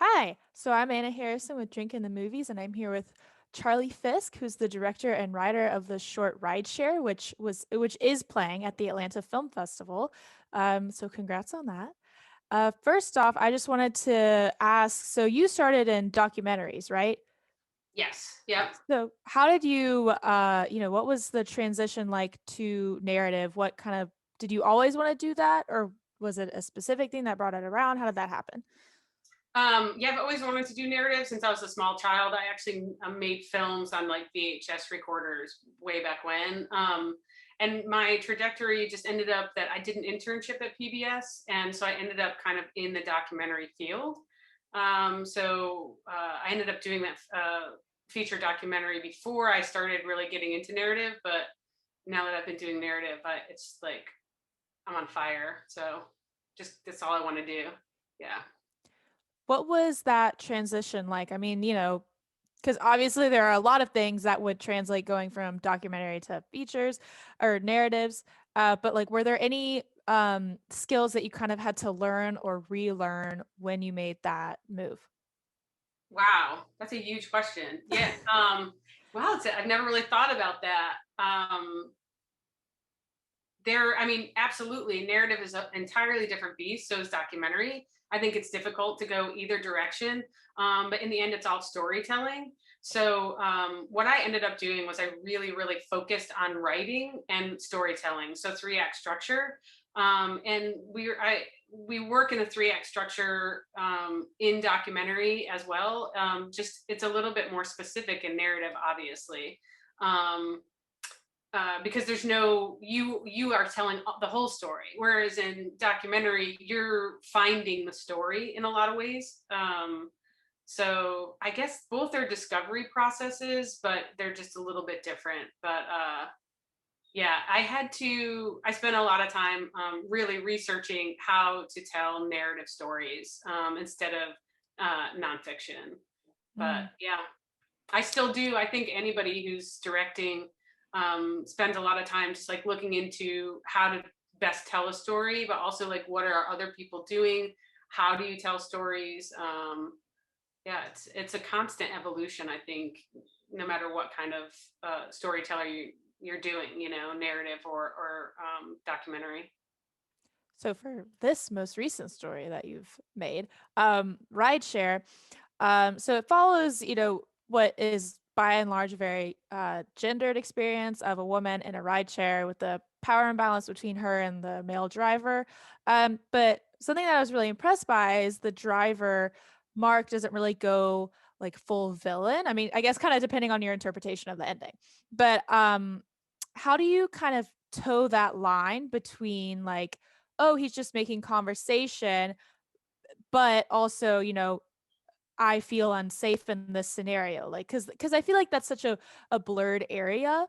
Hi, so I'm Anna Harrison with Drinkin' the Movies, and I'm here with Charlie Fisk, who's the director and writer of the short Rideshare, which is playing at the Atlanta Film Festival. So congrats on that. First off, I just wanted to ask, so you started in documentaries, right? Yes. Yep. So how did what was the transition like to narrative? What kind of did you always want to do that, or was it a specific thing that brought it around? How did that happen? Yeah, I've always wanted to do narrative since I was a small child. I actually made films on like VHS recorders way back when. And my trajectory just ended up that I did an internship at PBS. And so I ended up kind of in the documentary field. I ended up doing that feature documentary before I started really getting into narrative. But now that I've been doing narrative, it's like I'm on fire. So just that's all I want to do. Yeah. What was that transition like? I mean, because obviously there are a lot of things that would translate going from documentary to features or narratives. But like, were there any skills that you kind of had to learn or relearn when you made that move? Wow, that's a huge question. Yeah. Wow, I've never really thought about that. I mean, absolutely, narrative is an entirely different beast. So is documentary. I think it's difficult to go either direction, but in the end, it's all storytelling. What I ended up doing was I really, really focused on writing and storytelling. So three-act structure, and we work in a three-act structure in documentary as well. Just it's a little bit more specific in narrative, obviously. Um, because there's no you are telling the whole story, whereas in documentary you're finding the story in a lot of ways. So I guess both are discovery processes, but they're just a little bit different. Yeah, I spent a lot of time really researching how to tell narrative stories instead of nonfiction. But Mm. yeah, I still do. I think anybody who's directing spends a lot of time just like looking into how to best tell a story, but also like what are other people doing? How do you tell stories? Yeah, it's a constant evolution. I think no matter what kind of storyteller you're doing, narrative or documentary. So for this most recent story that you've made, Rideshare, so it follows, what is by and large a very gendered experience of a woman in a rideshare with the power imbalance between her and the male driver. But something that I was really impressed by is the driver, Mark, doesn't really go like full villain. I mean, I guess kind of depending on your interpretation of the ending. But how do you kind of toe that line between like, oh, he's just making conversation, but also, I feel unsafe in this scenario. Like, cause I feel like that's such a blurred area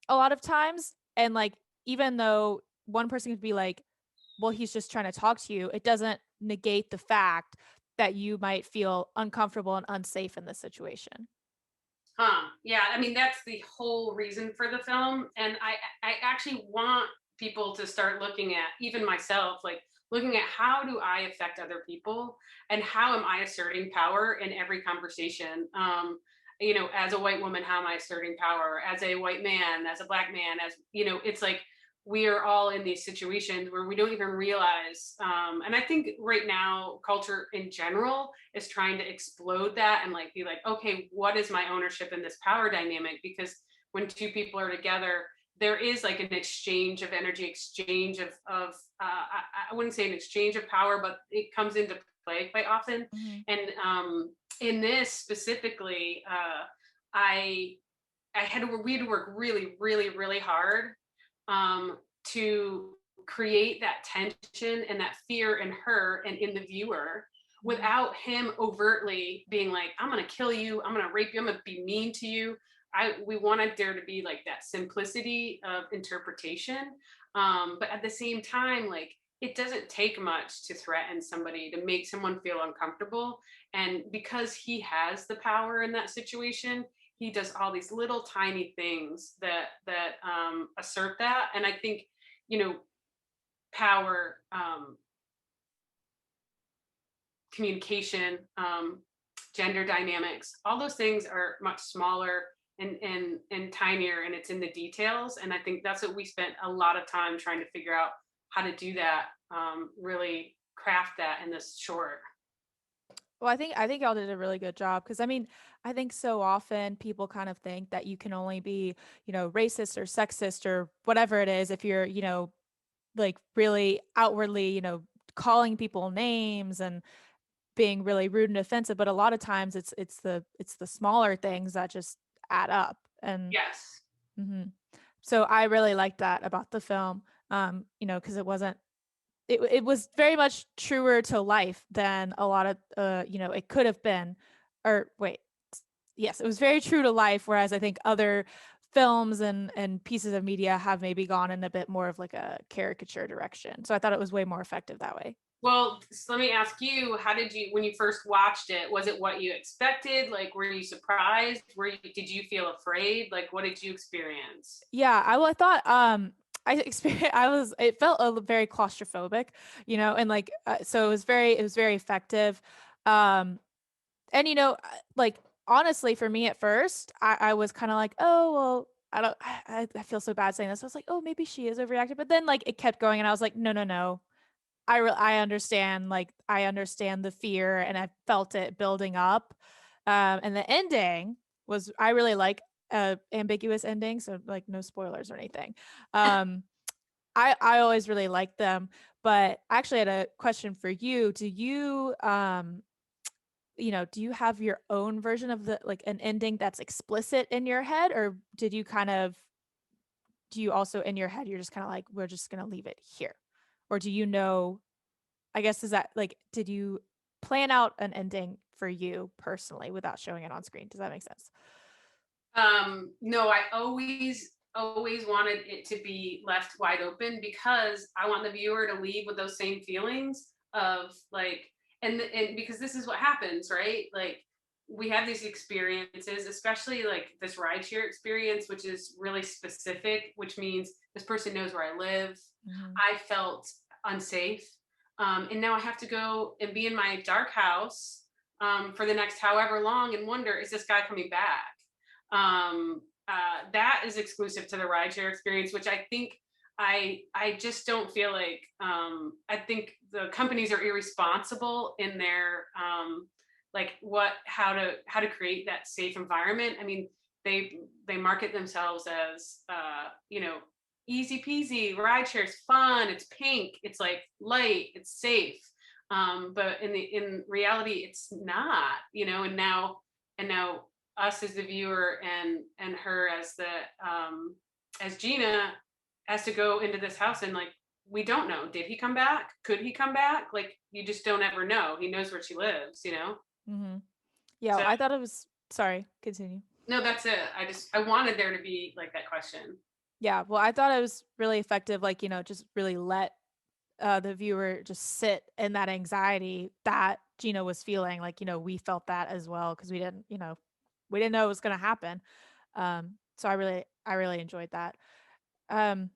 a lot of times. And like, even though one person could be like, well, he's just trying to talk to you, it doesn't negate the fact that you might feel uncomfortable and unsafe in this situation. Huh. Yeah, I mean that's the whole reason for the film, and I actually want people to start looking at, even myself, like looking at how do I affect other people and how am I asserting power in every conversation. As a white woman, how am I asserting power? As a white man, as a black man, it's like we are all in these situations where we don't even realize. And I think right now, culture in general is trying to explode that and like be like, okay, what is my ownership in this power dynamic? Because when two people are together, there is like an exchange of energy, exchange I wouldn't say an exchange of power, but it comes into play quite often. Mhm. And in this specifically, I we had to work really, really, really hard to create that tension and that fear in her and in the viewer Mhm. without him overtly being like, I'm gonna kill you, I'm gonna rape you, I'm gonna be mean to you. We wanted there to be like that simplicity of interpretation. But at the same time, like it doesn't take much to threaten somebody, to make someone feel uncomfortable. And because he has the power in that situation, he does all these little tiny things that assert that. And I think, you know, power communication, gender dynamics, all those things are much smaller and tinier, and it's in the details. And I think that's what we spent a lot of time trying to figure out how to do that, really craft that in this short. Well, I think y'all did a really good job because I mean, I think so often people kind of think that you can only be, racist or sexist or whatever it is if you're, like really outwardly, calling people names and being really rude and offensive. But a lot of times it's the smaller things that just add up. And Yes. mhm. So I really liked that about the film. Because it was very much truer to life than a lot of it could have been. Or wait, yes, it was very true to life, whereas I think other films and pieces of media have maybe gone in a bit more of like a caricature direction. So I thought it was way more effective that way. Well, so let me ask you, how did you, when you first watched it, was it what you expected? Like, were you surprised? Did you feel afraid? Like, what did you experience? Yeah, I thought I experienced I was it felt very claustrophobic, and like so it was very effective. Um and like honestly for me at first, I was kind of like, "Oh, well, I don't I feel so bad saying this." I was like, "Oh, maybe she is overreacting." But then like it kept going and I was like, "No, no, no. I understand, like I understand the fear and I felt it building up." And the ending was I really like ambiguous ending, so like no spoilers or anything. Um I always really liked them, but I actually had a question for you. Do you have your own version of the like an ending that's explicit in your head, or do you also in your head you're just kind of like we're just going to leave it here? Or do you know, I guess is that like did you plan out an ending for you personally without showing it on screen? Does that make sense? No, I always wanted it to be left wide open because I want the viewer to leave with those same feelings of like, and because this is what happens, right? Like, we have these experiences, especially like this rideshare experience, which is really specific, which means this person knows where I live. Mhm. I felt unsafe. And now I have to go and be in my dark house, for the next however long and wonder, is this guy coming back? That is exclusive to the rideshare experience, which I think I just don't feel like, I think the companies are irresponsible in their, like what how to create that safe environment. I mean, they market themselves as, easy peasy, rideshare's fun, it's pink, it's like light, it's safe. But in reality, it's not, and now us as the viewer and her as the, as Gina, has to go into this house and like, we don't know, did he come back, could he come back, like you just don't ever know. He knows where she lives. Mhm. Yeah, So I thought it was sorry, continue. no, that's it. I wanted there to be like that question. Yeah, well, I thought it was really effective, like, just really let the viewer just sit in that anxiety that Gina was feeling. Like, we felt that as well because we didn't know it was going to happen. So I really enjoyed that. Um,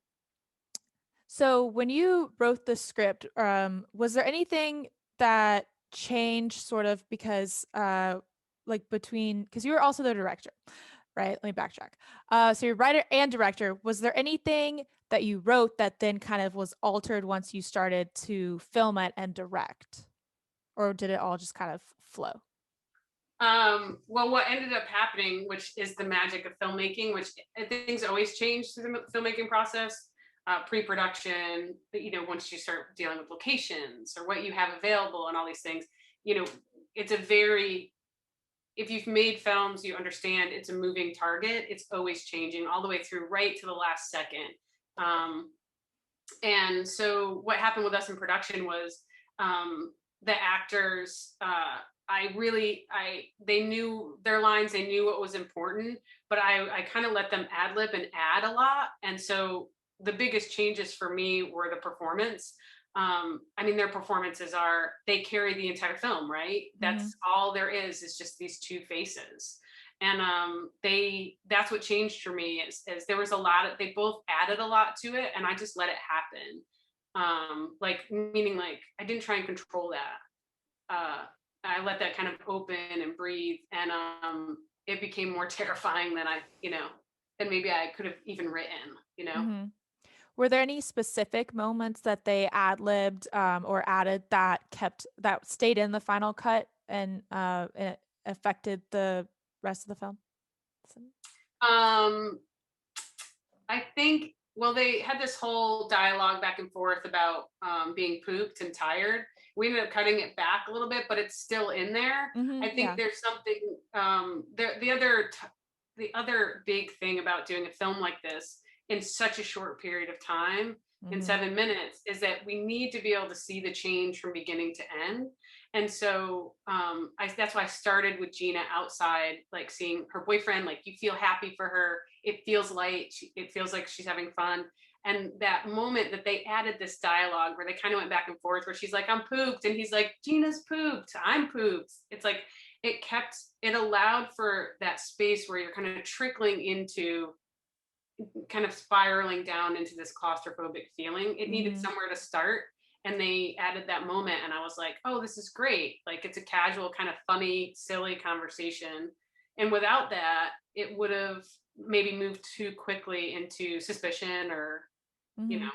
so when you wrote the script, was there anything that changed sort of because, like because you were also the director, right? Let me backtrack. So you're writer and director. Was there anything that you wrote that then kind of was altered once you started to film it and direct? Or did it all just kind of flow? Well, what ended up happening, which is the magic of filmmaking, which things always change through the filmmaking process, pre-production, once you start dealing with locations or what you have available and all these things, you know, it's a very, if you've made films, you understand it's a moving target. It's always changing all the way through, right to the last second. Um, and so what happened with us in production was, the actors, they knew their lines, they knew what was important, but I kind of let them ad lib and add a lot. And so the biggest changes for me were the performance. I mean, their performances they carry the entire film, right? Mm-hmm. That's all there is just these two faces. And that's what changed for me is there was a lot of, they both added a lot to it and I just let it happen. Like, meaning like I didn't try and control that. I let that kind of open and breathe, and it became more terrifying than than maybe I could have even written. Hmm. Were there any specific moments that they ad-libbed or added that stayed in the final cut and it affected the rest of the film? Um, I think, well, they had this whole dialogue back and forth about being pooped and tired. We ended up cutting it back a little bit, but it's still in there. Hmm. I think Yeah. there's something the other big thing about doing a film like this in such a short period of time, in Hmm. 7 minutes, is that we need to be able to see the change from beginning to end. And so that's why I started with Gina outside, like seeing her boyfriend, like you feel happy for her. It feels light. It feels like she's having fun. And that moment that they added this dialogue where they kind of went back and forth, where she's like, I'm pooped. And he's like, Gina's pooped. I'm pooped. It's like, it allowed for that space where you're kind of trickling into, kind of spiraling down into this claustrophobic feeling. It needed Hmm. somewhere to start. And they added that moment. And I was like, oh, this is great. Like, it's a casual, kind of funny, silly conversation. And without that, it would have maybe moved too quickly into suspicion or, you Hmm. know,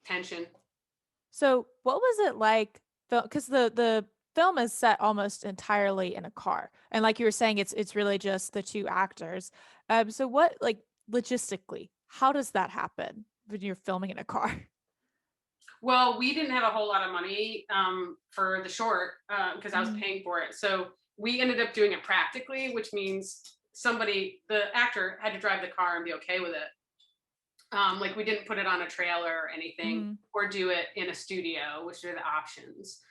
tension. So, what was it like? Because the film is set almost entirely in a car, and like you were saying, it's really just the two actors. So what like logistically, how does that happen when you're filming in a car? Well, we didn't have a whole lot of money for the short because I was Hmm. paying for it. So we ended up doing it practically, which means the actor, had to drive the car and be okay with it. Like, we didn't put it on a trailer or anything, Hmm. or do it in a studio, which are the options.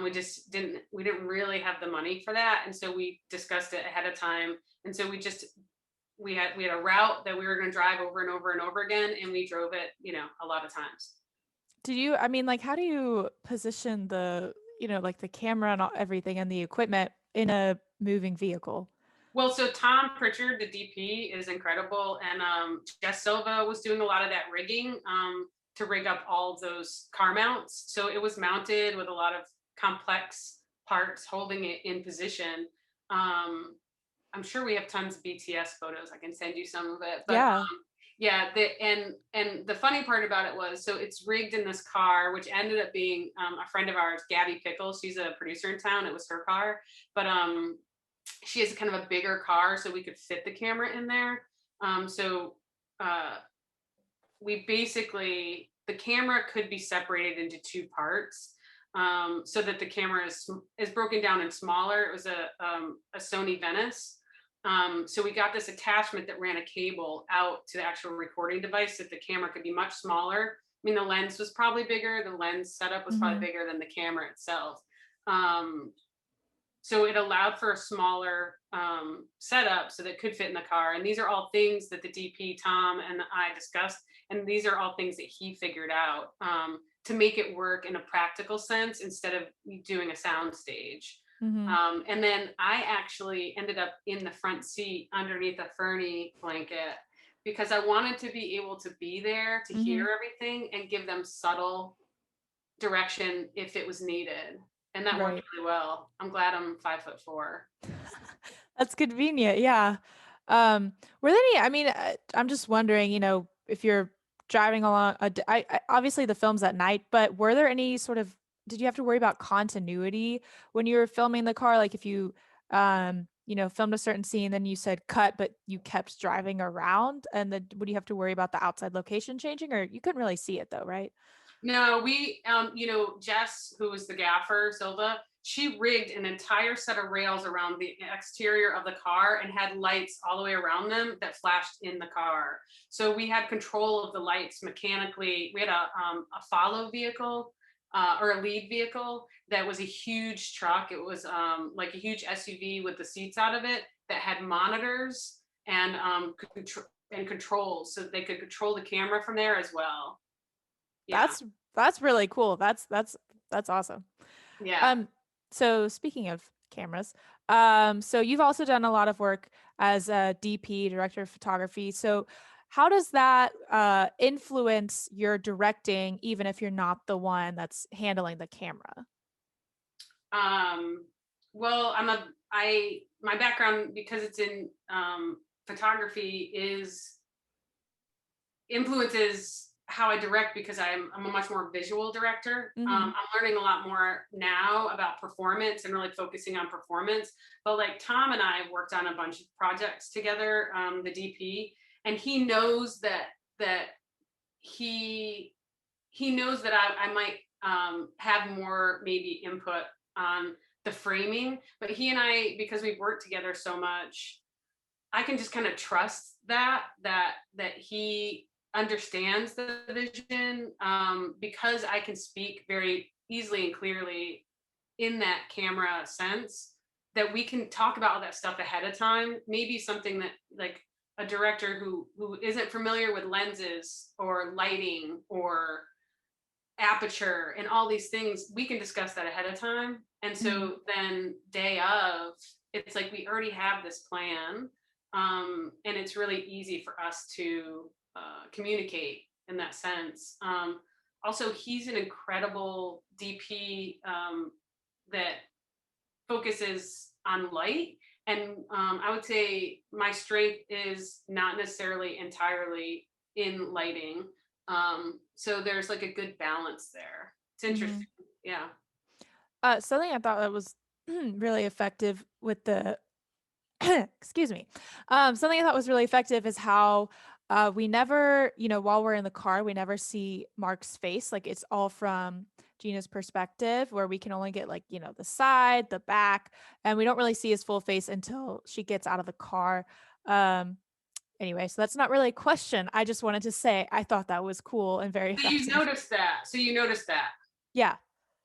We didn't really have the money for that, and so we discussed it ahead of time. And so we had a route that we were going to drive over and over and over again, and we drove it, a lot of times. I mean, like, how do you position like the camera and everything and the equipment in a moving vehicle? Well, so Tom Pritchard, the DP, is incredible, and Jess Silva was doing a lot of that rigging to rig up all of those car mounts. So it was mounted with a lot of complex parts holding it in position. Um, I'm sure we have tons of BTS photos. I can send you some of it, but Yeah. yeah, and the funny part about it was, so it's rigged in this car, which ended up being a friend of ours, Gabby Pickles. She's a producer in town. It was her car, but she has kind of a bigger car, so we could fit the camera in there. So uh, we basically, the camera could be separated into two parts, so that the camera is broken down and smaller. It was a Sony Venice. So we got this attachment that ran a cable out to the actual recording device, so that the camera could be much smaller. I mean, the lens was probably bigger. The lens setup was probably Hmm. bigger than the camera itself. Um, so it allowed for a smaller setup so that it could fit in the car. And these are all things that the DP, Tom, and I discussed. And these are all things that he figured out to make it work in a practical sense instead of doing a sound stage. Hmm. And then I actually ended up in the front seat underneath a Fernie blanket because I wanted to be able to be there to Hmm. hear everything and give them subtle direction if it was needed. And that worked Right. really well. I'm glad I'm 5'4". That's convenient. Yeah. Were there any, I mean, I'm just wondering, if you're driving along, obviously the film's at night, but were there any did you have to worry about continuity when you were filming the car? Like if you, filmed a certain scene, then you said cut, but you kept driving around, and then would you have to worry about the outside location changing, or you couldn't really see it though, right? No, Jess, who was the gaffer, Silva, she rigged an entire set of rails around the exterior of the car and had lights all the way around them that flashed in the car. So we had control of the lights mechanically. We had a follow vehicle or a lead vehicle that was a huge truck. It was like a huge SUV with the seats out of it that had monitors and and controls, so they could control the camera from there as well. Yeah. That's that's really cool. That's awesome. Yeah. Um, so speaking of cameras, so you've also done a lot of work as a DP, director of photography. So how does that influence your directing, even if you're not the one that's handling the camera? Um, well, my background, because it's in photography, is influences how I direct, because I'm a much more visual director. Mm-hmm. I'm learning a lot more now about performance and really focusing on performance. But like Tom and I have worked on a bunch of projects together, the DP, and he knows that he he knows that I might have more maybe input on the framing, but he and I, because we've worked together so much, I can just kind of trust that he understands the vision, because I can speak very easily and clearly in that camera sense, that we can talk about all that stuff ahead of time. Maybe something that, like, a director who isn't familiar with lenses or lighting or aperture and all these things, we can discuss that ahead of time. And Mm-hmm. so then day of, it's like we already have this plan. And it's really easy for us to communicate in that sense. Also, he's an incredible DP, that focuses on light. And I would say my strength is not necessarily entirely in lighting. So there's like a good balance there. It's Mm-hmm. interesting. Yeah. Something I thought that was really effective with the excuse me. Something I thought was really effective is how we never, while we're in the car, we never see Mark's face. Like it's all from Gina's perspective, where we can only get like, the side, the back, and we don't really see his full face until she gets out of the car. Um, anyway, so that's not really a question. I just wanted to say I thought that was cool and very So you effective. noticed that. So you noticed that. Yeah.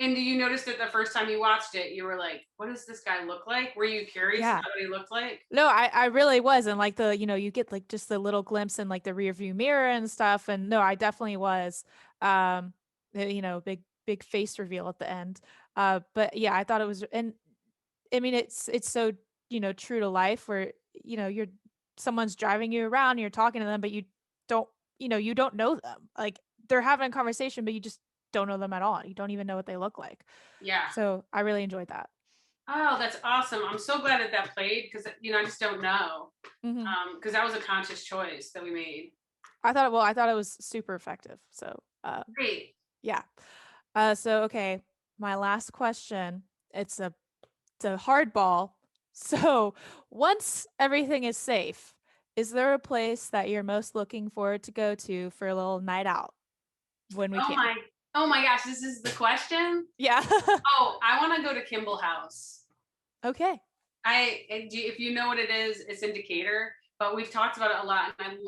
And do you notice that the first time you watched it, you were like, what does this guy look like? Were you curious Yeah. about what he looked like? No, I really was. And like you get like just the little glimpse in like the rear view mirror and stuff. And no, I definitely was. Big face reveal at the end. But yeah, I thought it was, and I mean it's so, true to life where, you're someone's driving you around, and you're talking to them, but don't, you don't know them. Like they're having a conversation, but you just don't know them at all. You don't even know what they look like. Yeah. So I really enjoyed that. Oh, that's awesome. I'm so glad that that played, because, I just don't know. Hmm. Because that was a conscious choice that we made. I thought it was super effective. So, Great. yeah. So okay, my last question. It's a it's a hardball. So, once everything is safe, is there a place that you're most looking forward to go to for a little night out when we Oh can? my, oh my gosh, this is the question. Yeah. Oh, I want to go to Kimball House. Okay. If you know what it is, it's in Decatur, but we've talked about it a lot, and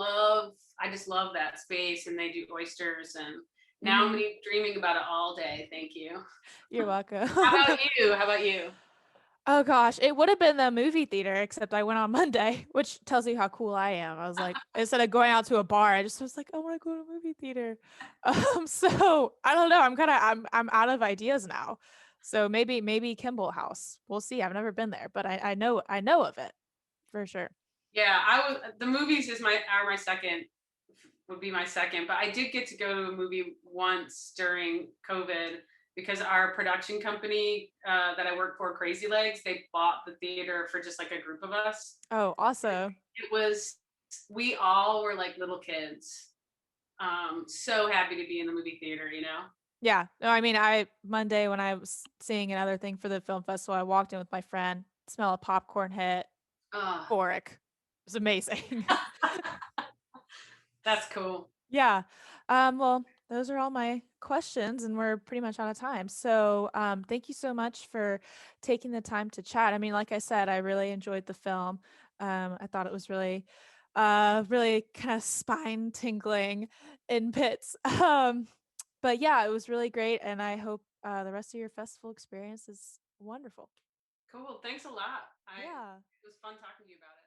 I just love that space, and they do oysters, and now I'm Hmm. gonna be dreaming about it all day. Thank you. You're welcome. How about you? How about you? Oh gosh, it would have been the movie theater, except I went on Monday, which tells you how cool I am. I was like, instead of going out to a bar, I just was like, I want to go to a movie theater. So I don't know. I'm out of ideas now. So maybe Kimball House. We'll see. I've never been there, but I know of it for sure. Yeah, I was. The movies is my are my second would be my second, but I did get to go to a movie once during COVID, because our production company that I work for, Crazy Legs, they bought the theater for just like a group of us. Oh, awesome. It was We all were like little kids. So happy to be in the movie theater. Yeah. No, I mean, I Monday when I was seeing another thing for the film festival, I walked in with my friend, smell of popcorn hit, Uh, euphoric. It was amazing. that's cool. Yeah. Well, those are all my questions, and we're pretty much out of time. So, thank you so much for taking the time to chat. I mean, like I said, I really enjoyed the film. I thought it was really kind of spine tingling in bits. But yeah, it was really great, and I hope the rest of your festival experience is wonderful. Cool. Thanks a lot. Yeah. It was fun talking to you about it.